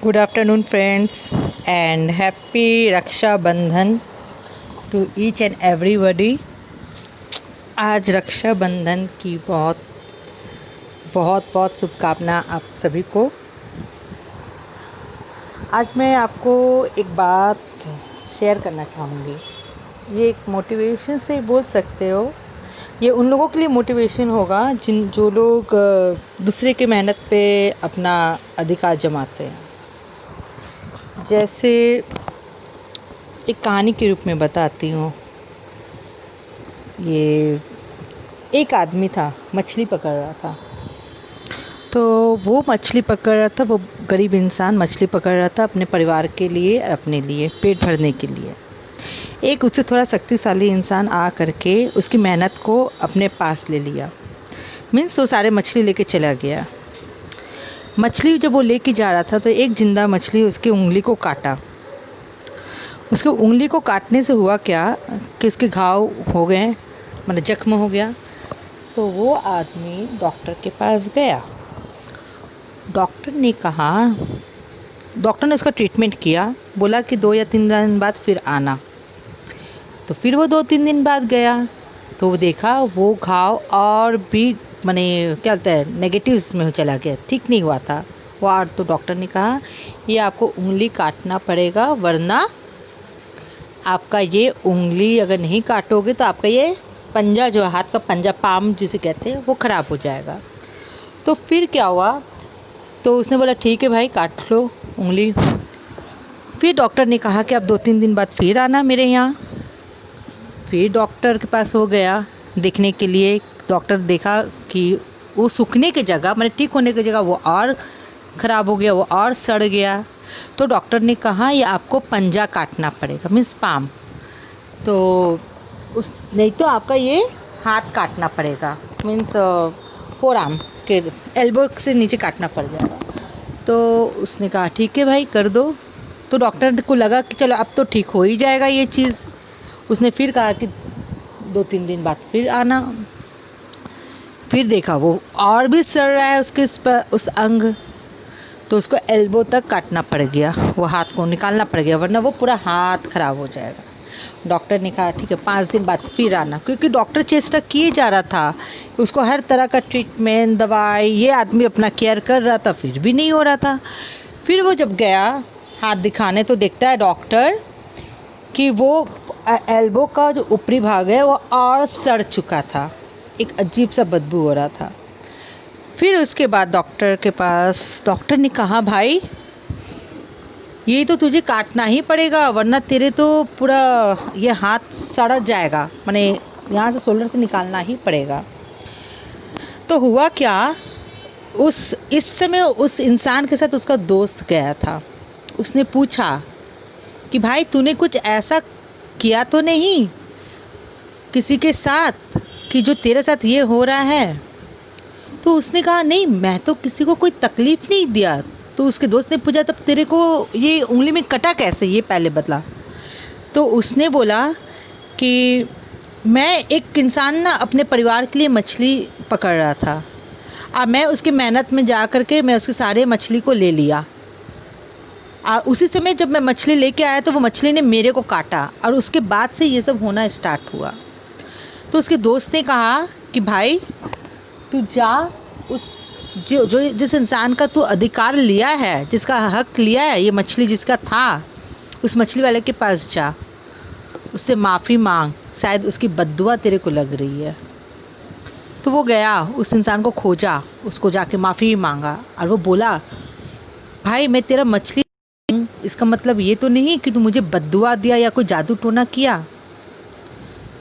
Good afternoon, friends, and happy Raksha Bandhan to each and everybody. आज रक्षा बंधन की बहुत बहुत बहुत शुभकामना आप सभी को। आज मैं आपको एक बात शेयर करना चाहूँगी। ये एक मोटिवेशन से बोल सकते हो। ये उन लोगों के लिए मोटिवेशन होगा जो लोग दूसरे की मेहनत पे अपना अधिकार जमाते हैं। जैसे एक कहानी के रूप में बताती हूँ। ये एक आदमी था, मछली पकड़ रहा था। तो वो मछली पकड़ रहा था, वो गरीब इंसान मछली पकड़ रहा था अपने परिवार के लिए और अपने लिए पेट भरने के लिए। एक उससे थोड़ा शक्तिशाली इंसान आ करके उसकी मेहनत को अपने पास ले लिया। मीन्स वो सारे मछली लेके चला गया। मछली जब वो लेके जा रहा था तो एक जिंदा मछली उसकी उंगली को काटा। उसके उंगली को काटने से हुआ क्या कि उसके घाव हो गए, मतलब जख्म हो गया। तो वो आदमी डॉक्टर के पास गया। डॉक्टर ने उसका ट्रीटमेंट किया, बोला कि 2 या 3 दिन बाद फिर आना। तो फिर वो 2-3 दिन बाद गया तो वो देखा वो घाव और भी माने क्या बोलते हैं नेगेटिव्स में चला गया, ठीक नहीं हुआ था वो। और तो डॉक्टर ने कहा ये आपको उंगली काटना पड़ेगा, वरना आपका ये उंगली अगर नहीं काटोगे तो आपका ये पंजा जो हाथ का पंजा, पाम जिसे कहते हैं, वो ख़राब हो जाएगा। तो फिर क्या हुआ, तो उसने बोला ठीक है भाई काट लो उंगली। फिर डॉक्टर ने कहा कि आप 2-3 दिन बाद फिर आना मेरे यहाँ। फिर डॉक्टर के पास हो गया देखने के लिए। डॉक्टर देखा कि वो सूखने की जगह, मतलब ठीक होने की जगह, वो और ख़राब हो गया, वो और सड़ गया। तो डॉक्टर ने कहा ये आपको पंजा काटना पड़ेगा, मीन्स पाम। तो नहीं तो आपका ये हाथ काटना पड़ेगा, मीन्स फोर आर्म के एल्बो से नीचे काटना पड़ जाएगा। तो उसने कहा ठीक है भाई कर दो। तो डॉक्टर को लगा कि चलो अब तो ठीक हो ही जाएगा ये चीज़। उसने फिर कहा कि 2-3 दिन बाद फिर आना। फिर देखा वो और भी सड़ रहा है उसके उस अंग। तो उसको एल्बो तक काटना पड़ गया, वो हाथ को निकालना पड़ गया, वरना वो पूरा हाथ ख़राब हो जाएगा। डॉक्टर ने कहा ठीक है 5 दिन बाद फिर आना, क्योंकि डॉक्टर चेष्टा किए जा रहा था, उसको हर तरह का ट्रीटमेंट, दवाई, ये आदमी अपना केयर कर रहा था, फिर भी नहीं हो रहा था। फिर वो जब गया हाथ दिखाने तो देखता है डॉक्टर कि वो एल्बो का जो ऊपरी भाग है वो और सड़ चुका था, एक अजीब सा बदबू हो रहा था। फिर उसके बाद डॉक्टर ने कहा भाई ये तो तुझे काटना ही पड़ेगा, वरना तेरे तो पूरा ये हाथ सड़ जाएगा, माने यहाँ से शोल्डर से निकालना ही पड़ेगा। तो हुआ क्या, इस समय उस इंसान के साथ उसका दोस्त गया था। उसने पूछा कि भाई तूने कुछ ऐसा किया तो नहीं किसी के साथ कि जो तेरे साथ ये हो रहा है? तो उसने कहा नहीं मैं तो किसी को कोई तकलीफ़ नहीं दिया। तो उसके दोस्त ने पूछा तब तेरे को ये उंगली में कटा कैसे, ये पहले बतला। तो उसने बोला कि मैं एक इंसान ना अपने परिवार के लिए मछली पकड़ रहा था और मैं उसकी मेहनत में जा कर के मैं उसके सारे मछली को ले लिया, और उसी समय जब मैं मछली लेके आया तो वो मछली ने मेरे को काटा, और उसके बाद से ये सब होना स्टार्ट हुआ। तो उसके दोस्त ने कहा कि भाई तू जा जिस इंसान का तू अधिकार लिया है, जिसका हक लिया है, ये मछली जिसका था, उस मछली वाले के पास जा, उससे माफ़ी मांग, शायद उसकी बद्दुआ तेरे को लग रही है। तो वो गया, उस इंसान को खोजा, उसको जाके माफ़ी मांगा, और वो बोला भाई मैं तेरा मछली, इसका मतलब ये तो नहीं कि तू मुझे बद्दुआ दिया या कोई जादू टोना किया।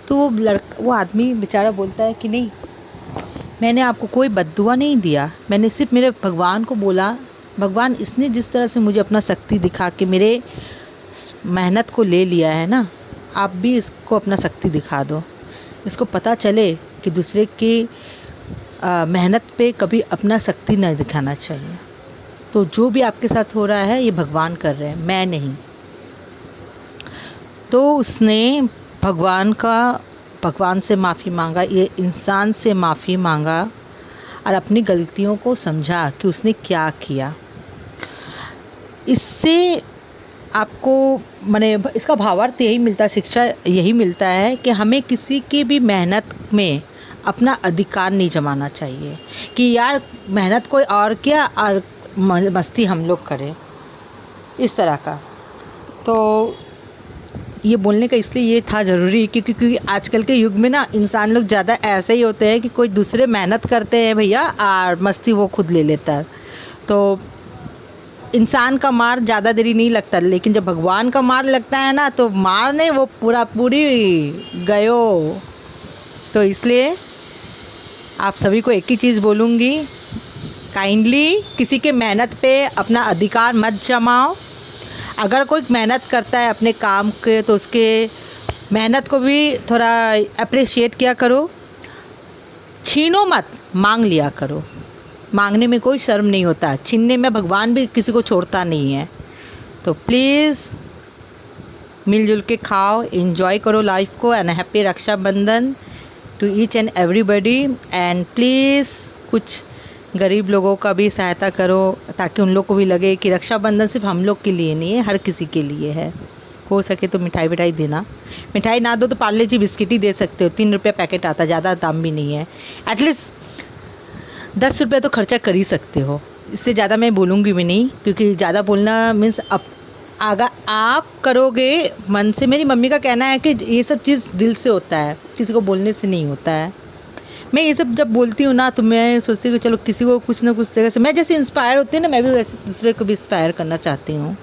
तो वो आदमी बेचारा बोलता है कि नहीं मैंने आपको कोई बद्दुआ नहीं दिया, मैंने सिर्फ मेरे भगवान को बोला, भगवान इसने जिस तरह से मुझे अपना शक्ति दिखा के मेरे मेहनत को ले लिया है ना, आप भी इसको अपना शक्ति दिखा दो, इसको पता चले कि दूसरे की मेहनत पे कभी अपना शक्ति नहीं दिखाना चाहिए। तो जो भी आपके साथ हो रहा है ये भगवान कर रहे हैं, मैं नहीं। तो उसने भगवान से माफ़ी मांगा, ये इंसान से माफ़ी मांगा, और अपनी गलतियों को समझा कि उसने क्या किया। इससे आपको माने इसका भावार्थ यही मिलता है, शिक्षा यही मिलता है कि हमें किसी की भी मेहनत में अपना अधिकार नहीं जमाना चाहिए कि यार मेहनत कोई और किया और मस्ती हम लोग करें, इस तरह का। तो ये बोलने का इसलिए ये था ज़रूरी क्योंकि आजकल के युग में ना इंसान लोग ज़्यादा ऐसे ही होते हैं कि कोई दूसरे मेहनत करते हैं भैया और मस्ती वो खुद ले लेता है। तो इंसान का मार ज़्यादा देरी नहीं लगता, लेकिन जब भगवान का मार लगता है ना तो मार नहीं, वो पूरी गयो। तो इसलिए आप सभी को एक ही चीज़ बोलूँगी, काइंडली किसी के मेहनत पे अपना अधिकार मत जमाओ। अगर कोई मेहनत करता है अपने काम के तो उसके मेहनत को भी थोड़ा अप्रिशिएट किया करो, छीनो मत, मांग लिया करो। मांगने में कोई शर्म नहीं होता, छीनने में भगवान भी किसी को छोड़ता नहीं है। तो प्लीज़ मिलजुल के खाओ, एंजॉय करो लाइफ को। And happy Rakshabandhan to each and everybody. And please कुछ गरीब लोगों का भी सहायता करो ताकि उन लोग को भी लगे कि रक्षाबंधन सिर्फ हम लोग के लिए नहीं है, हर किसी के लिए है। हो सके तो मिठाई विठाई देना, मिठाई ना दो तो पार्ले जी बिस्किट ही दे सकते हो, 3 रुपये पैकेट आता, ज़्यादा दाम भी नहीं है। एटलीस्ट 10 रुपये तो खर्चा कर ही सकते हो, इससे ज़्यादा मैं बोलूँगी भी नहीं क्योंकि ज़्यादा बोलना मीन्स अगर आप करोगे मन से। मेरी मम्मी का कहना है कि ये सब चीज़ दिल से होता है, किसी को बोलने से नहीं होता है। मैं ये सब जब बोलती हूँ ना तो मैं सोचती हूँ कि चलो किसी को कुछ ना कुछ तरह से मैं जैसे इंस्पायर होती हूँ ना, मैं भी वैसे दूसरे को भी इंस्पायर करना चाहती हूँ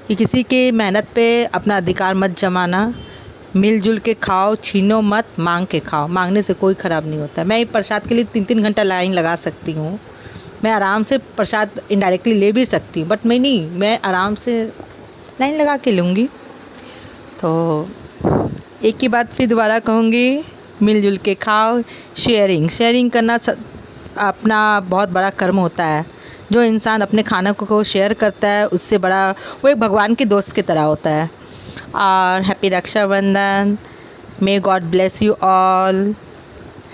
कि किसी के मेहनत पे अपना अधिकार मत जमाना, मिलजुल के खाओ, छीनो मत, मांग के खाओ। मांगने से कोई ख़राब नहीं होता। मैं प्रसाद के लिए 3-3 घंटा लाइन लगा सकती हूँ, मैं आराम से प्रसाद इनडायरेक्टली ले भी सकती हूँ, बट मैं आराम से लाइन लगा के लूँगी। तो एक ही बात फिर दोबारा कहूँगी, मिलजुल के खाओ, शेयरिंग करना अपना बहुत बड़ा कर्म होता है। जो इंसान अपने खाना को शेयर करता है उससे बड़ा वो एक भगवान के दोस्त की तरह होता है। और happy Rakshabandhan, may god bless you all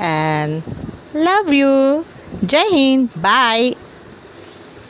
and love you. जय हिंद, बाय।